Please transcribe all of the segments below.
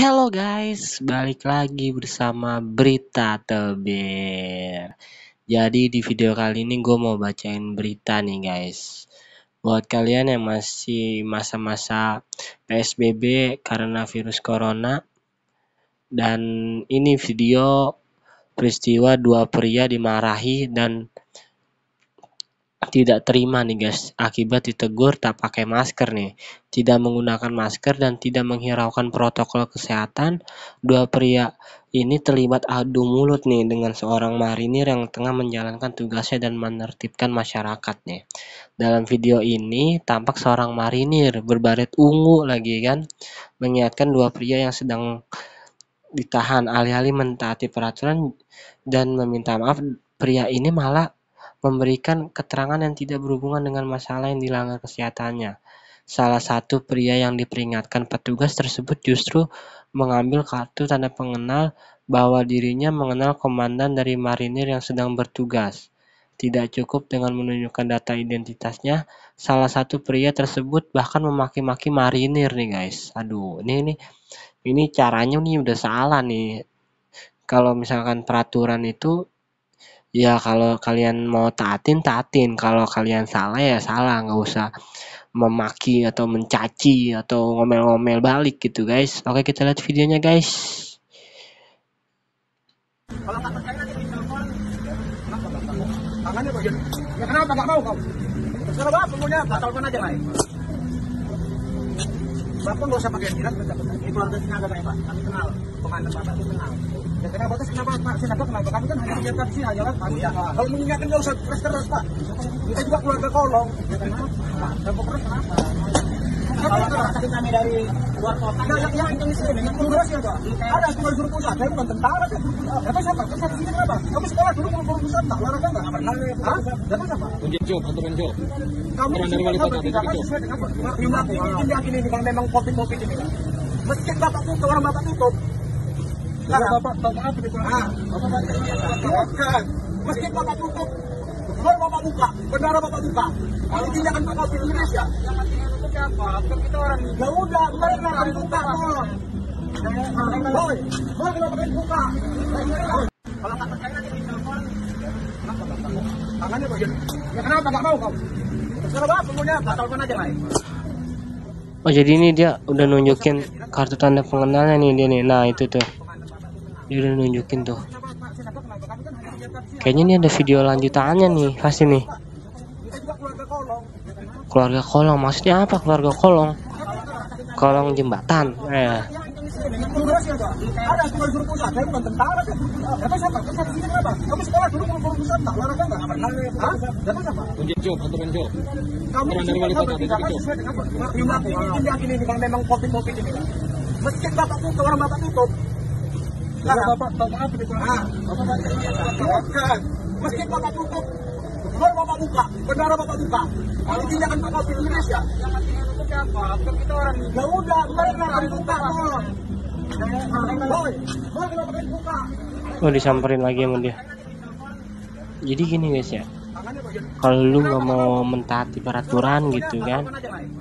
Hello guys, balik lagi bersama Berita Tebir. Jadi di video kali ini gue mau bacain berita nih guys. Buat kalian yang masih masa-masa PSBB karena virus corona. Dan ini video peristiwa dua pria dimarahi dan tidak terima nih guys, akibat ditegur tak pakai masker nih, tidak menggunakan masker dan tidak menghiraukan protokol kesehatan. Dua pria ini terlibat adu mulut nih dengan seorang marinir yang tengah menjalankan tugasnya dan menertibkan masyarakat nih. Dalam video ini tampak seorang marinir berbaret ungu lagi kan, mengingatkan dua pria yang sedang ditahan alih-alih mentaati peraturan dan meminta maaf. Pria ini malah memberikan keterangan yang tidak berhubungan dengan masalah yang dilanggar kesehatannya. Salah satu pria yang diperingatkan petugas tersebut justru mengambil kartu tanda pengenal bahwa dirinya mengenal komandan dari marinir yang sedang bertugas. Tidak cukup dengan menunjukkan data identitasnya, salah satu pria tersebut bahkan memaki-maki marinir nih guys. Aduh, ini caranya nih udah salah nih. Kalau misalkan peraturan itu ya kalau kalian mau taatin, kalau kalian salah ya salah, nggak usah memaki atau mencaci atau ngomel-ngomel balik gitu guys. Oke, kita lihat videonya guys. Kalau nggak percaya nanti ditelepon. Tangannya bagian. Ya kenapa nggak mau kau? Terserah bapak punya, batalkan aja lah. Bapak nggak usah pakai jiran, ini keluarga Sinaga Pak. Kami kenal, komandan bapak itu kenal. Ya kenapa tuh kenapa Pak Sinaga kenapa? Kami kan hanya menyiapkan di sini aja kan. Kalau mengingatkan nggak usah keras Pak. Kita juga keluarga kolong. Ya kenapa? Dan keras kenapa? Kalau kami dari luar kota, yang di sini, yang tugas ya Pak. Ada tugas guru pusat, saya bukan tentara, saya guru pusat. Dapat siapa? Saya di sini kenapa? Kamu sekolah dulu guru pusat, tak olahraga nggak? Hah? Dapat siapa? Unjuk, anturan job. Kamu sesuai dengan yakin ini kalau memang covid ini kan. Masjid bapak tutup, orang bapak tutup. Sekarang bapak apa di sana? Bukan. Masjid bapak tutup. Baru bapak buka, bendera bapak buka. Kalau tindakan bapak di Indonesia. Siapa? Kita orang. Ya udah, mereka akan buka. Boy, kenapa kalian buka? Kalau nggak percaya nanti ditelepon. Tangannya bagian. Ya kenapa nggak mau kau? Terserah bapak punya, batalkan aja lah. Oh, jadi ini dia udah nunjukin kartu tanda pengenalnya nih dia nih. Nah, itu tuh. Dia udah nunjukin tuh. Kayaknya ini ada video lanjutannya nih, pasti nih. Keluarga kolong, maksudnya apa keluarga kolong? Kolong jembatan. Ada tugas guru pusat, saya bukan tentara, saya guru pusat. Dapat siapa? Saya di sini kenapa? Kamu sekolah dulu guru pusat, tak olahraga nggak? Hah? Dapat siapa? Unjuk, anturan job. Kamu dari wali kota sesuai dengan yakin ini kalau memang covid ini kan. Masjid bapak tutup, orang bapak tutup. Sekarang bapak apa di sana? Bukan. Masjid bapak tutup. Baru bapak buka, bendera bapak buka. Kalau tindakan bapak di Indonesia. Siapa? Kita orang. Ya udah, mereka akan buka. Boy, kenapa kalian buka? Oh, disamperin lagi sama dia. Jadi gini guys ya, kalau lu nggak mau mentaati peraturan gitu kan,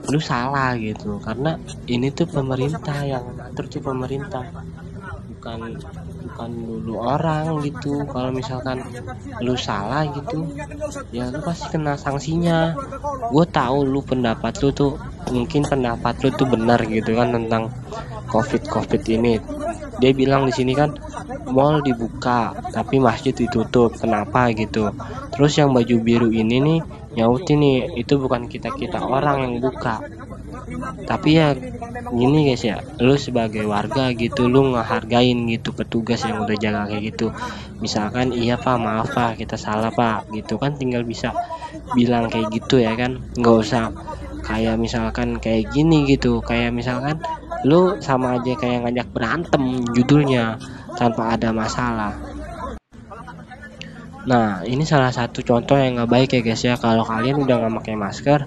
lu salah gitu. Karena ini tuh pemerintah yang ngatur, tuh pemerintah, bukan dulu orang gitu. Kalau misalkan lu salah gitu, ya lu pasti kena sanksinya. Gue tahu lu pendapat lu tuh mungkin pendapat lu tuh benar gitu kan tentang covid ini. Dia bilang di sini kan mall dibuka tapi masjid ditutup, kenapa gitu. Terus yang baju biru ini nih nyautin nih, itu bukan kita orang yang buka. Tapi ya gini guys ya, lu sebagai warga gitu, lu ngehargain gitu petugas yang udah jaga kayak gitu. Misalkan iya pak, maaf pak, kita salah pak gitu kan, tinggal bisa bilang kayak gitu ya kan. Nggak usah kayak misalkan kayak gini gitu, kayak misalkan lu sama aja kayak ngajak berantem judulnya tanpa ada masalah. Nah, ini salah satu contoh yang nggak baik ya guys ya. Kalau kalian udah nggak pakai masker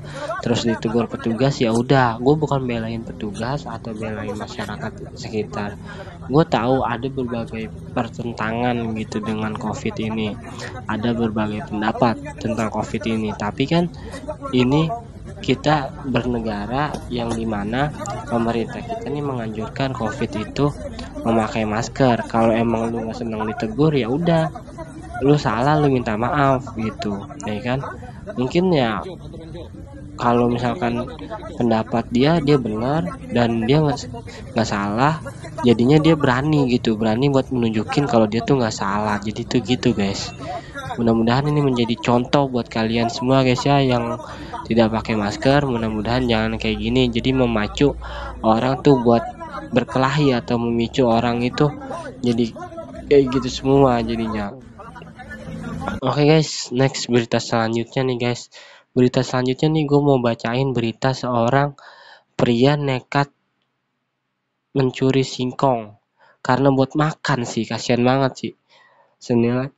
terus ditegur petugas, ya udah, gue bukan belain petugas atau belain masyarakat sekitar. Gue tahu ada berbagai pertentangan gitu dengan covid ini, ada berbagai pendapat tentang covid ini, tapi kan ini kita bernegara yang dimana pemerintah kita nih menganjurkan COVID itu memakai masker. Kalau emang lu nggak senang ditegur, ya udah, lu salah, lu minta maaf gitu, ya kan? Mungkin ya kalau misalkan pendapat dia benar dan dia nggak salah, jadinya dia berani gitu, berani buat menunjukin kalau dia tuh nggak salah. Jadi tuh gitu guys. Mudah-mudahan ini menjadi contoh buat kalian semua guys ya, yang tidak pakai masker. Mudah-mudahan jangan kayak gini, jadi memacu orang tuh buat berkelahi atau memicu orang itu jadi kayak gitu semua jadinya. Oke guys, next berita selanjutnya nih guys. Berita selanjutnya nih gue mau bacain berita seorang pria nekat mencuri singkong karena buat makan sih, kasihan banget sih, senilai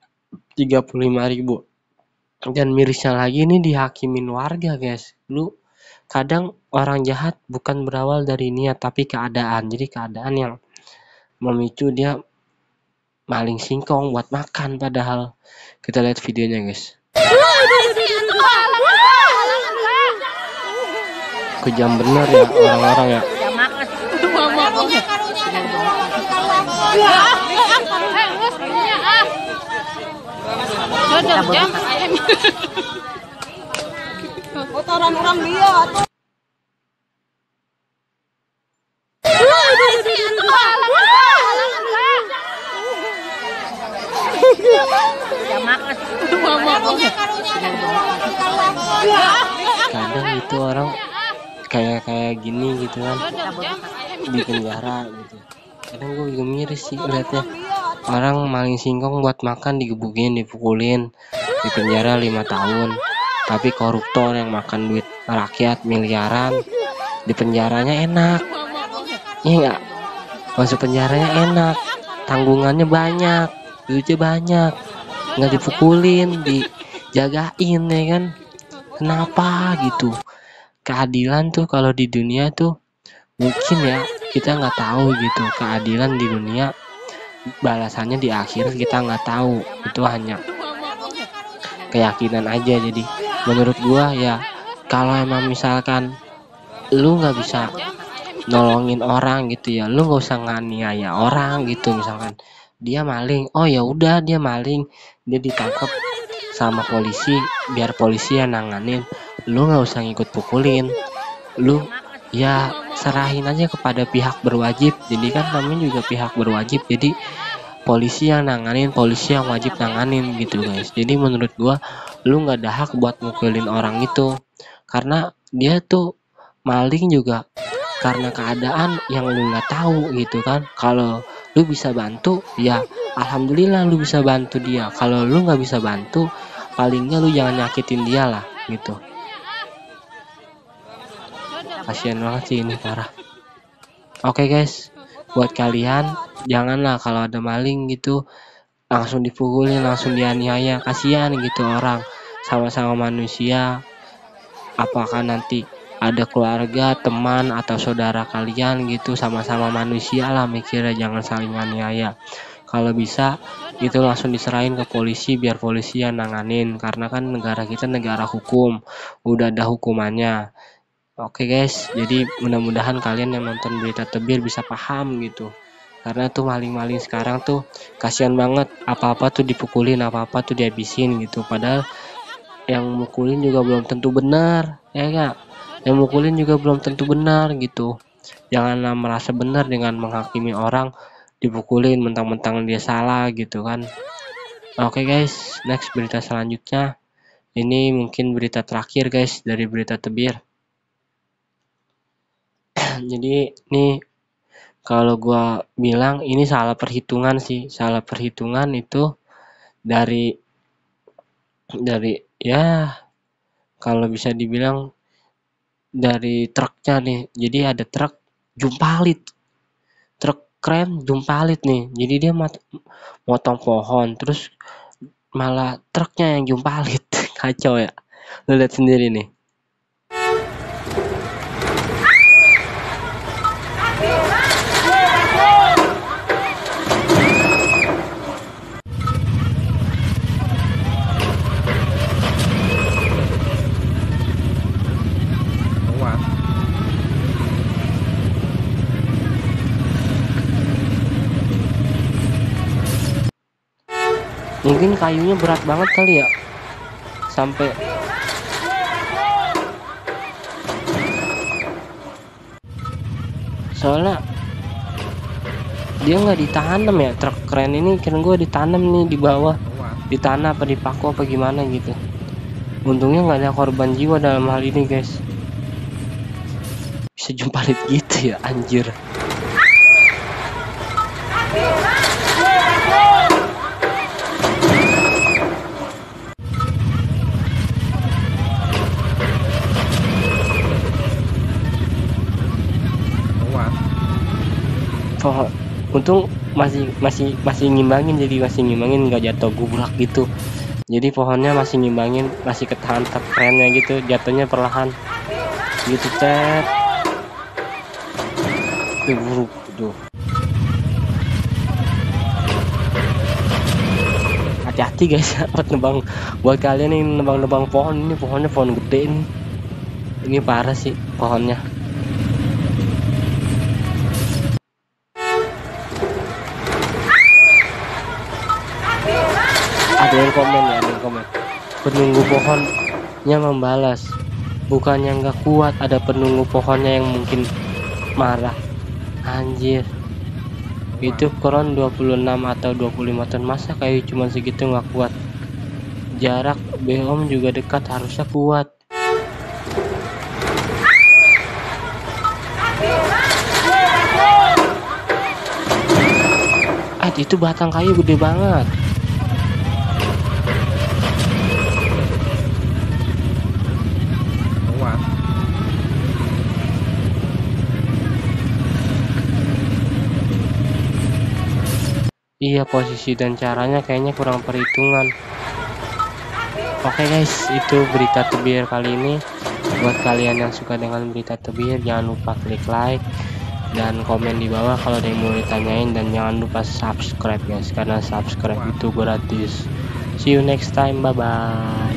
35.000. Dan mirisnya lagi nih dihakimin warga guys. Lu kadang orang jahat bukan berawal dari niat tapi keadaan. Jadi keadaan yang memicu dia maling singkong buat makan, padahal kita lihat videonya guys. Kejam bener ya orang-orang ya. Kotoran orang dia tuh. Kadang itu orang kayak gini gitu kan, di penjara gitu. Kadang gue juga miris sih liatnya, orang maling singkong buat makan digebukin, dipukulin, di penjara 5 tahun. Tapi koruptor yang makan duit rakyat miliaran, di penjaranya enak. Iya enggak? Masuk penjaranya enak, tanggungannya banyak, duitnya banyak, nggak dipukulin, dijagain ya kan. Kenapa gitu? Keadilan tuh kalau di dunia tuh mungkin ya kita nggak tahu gitu. Keadilan di dunia balasannya di akhir kita nggak tahu, itu hanya keyakinan aja. Jadi menurut gua ya, kalau emang misalkan lu nggak bisa nolongin orang gitu ya, lu nggak usah nganiaya orang gitu. Misalkan dia maling, oh ya udah dia maling, dia ditangkap sama polisi, biar polisi yang nanganin, lu nggak usah ngikut pukulin, lu ya serahin aja kepada pihak berwajib. Jadi kan namanya juga pihak berwajib, jadi polisi yang nanganin, polisi yang wajib nanganin gitu guys. Jadi menurut gua lu nggak ada hak buat mukulin orang itu, karena dia tuh maling juga karena keadaan yang lu nggak tahu gitu kan. Kalau lu bisa bantu ya alhamdulillah lu bisa bantu dia. Kalau lu nggak bisa bantu, palingnya lu jangan nyakitin dia lah gitu. Kasian banget sih ini, parah. Oke guys, buat kalian janganlah kalau ada maling gitu langsung dipukulin, langsung dianiaya. Kasihan gitu orang, sama-sama manusia. Apakah nanti ada keluarga, teman, atau saudara kalian gitu, sama-sama manusia lah mikirnya, jangan saling aniaya. Kalau bisa itu langsung diserahin ke polisi, biar polisi yang nanganin, karena kan negara kita negara hukum, udah ada hukumannya. Oke guys, jadi mudah-mudahan kalian yang nonton berita tebir bisa paham gitu, karena tuh maling-maling sekarang tuh kasihan banget, apa-apa tuh dipukulin, apa-apa tuh dihabisin gitu. Padahal yang mukulin juga belum tentu benar, ya enggak? Yang mukulin juga belum tentu benar gitu. Janganlah merasa benar dengan menghakimi orang dipukulin mentang-mentang dia salah gitu kan. Oke guys, next berita selanjutnya. Ini mungkin berita terakhir guys dari berita tebir. Jadi nih kalau gua bilang ini salah perhitungan sih, salah perhitungan itu dari ya kalau bisa dibilang dari truknya nih. Jadi ada truk jumpalit, truk kren jumpalit nih. Jadi dia motong pohon, terus malah truknya yang jumpalit. Kacau ya, lu lihat sendiri nih. Mungkin kayunya berat banget kali ya, sampai soalnya dia nggak ditanam ya, truk keren ini keren gue ditanam nih di bawah, ditanam apa dipaku apa gimana gitu. Untungnya nggak ada korban jiwa dalam hal ini guys. Bisa jumpalit gitu ya, anjir. Oh, untung masih ngimbangin, jadi masih ngimbangin nggak jatuh gubrak gitu. Jadi pohonnya masih ngimbangin, masih ketahan kerennya gitu, jatuhnya perlahan gitu. Cet buruk tuh. Hati-hati guys ya buat nebang, buat kalian yang nebang pohon. Ini pohonnya pohon gede ini parah sih pohonnya. Ada yang komen, penunggu pohonnya membalas, bukannya nggak kuat, ada penunggu pohonnya yang mungkin marah. Anjir, itu kron 26 atau 25 ton, masa kayu cuma segitu nggak kuat? Jarak BOM juga dekat, harusnya kuat. Itu batang kayu gede banget. Iya, posisi dan caranya kayaknya kurang perhitungan. Oke guys, itu berita tebir kali ini. Buat kalian yang suka dengan berita tebir, jangan lupa klik like dan komen di bawah kalau ada yang mau ditanyain, dan jangan lupa subscribe guys, karena subscribe itu gratis. See you next time, bye bye.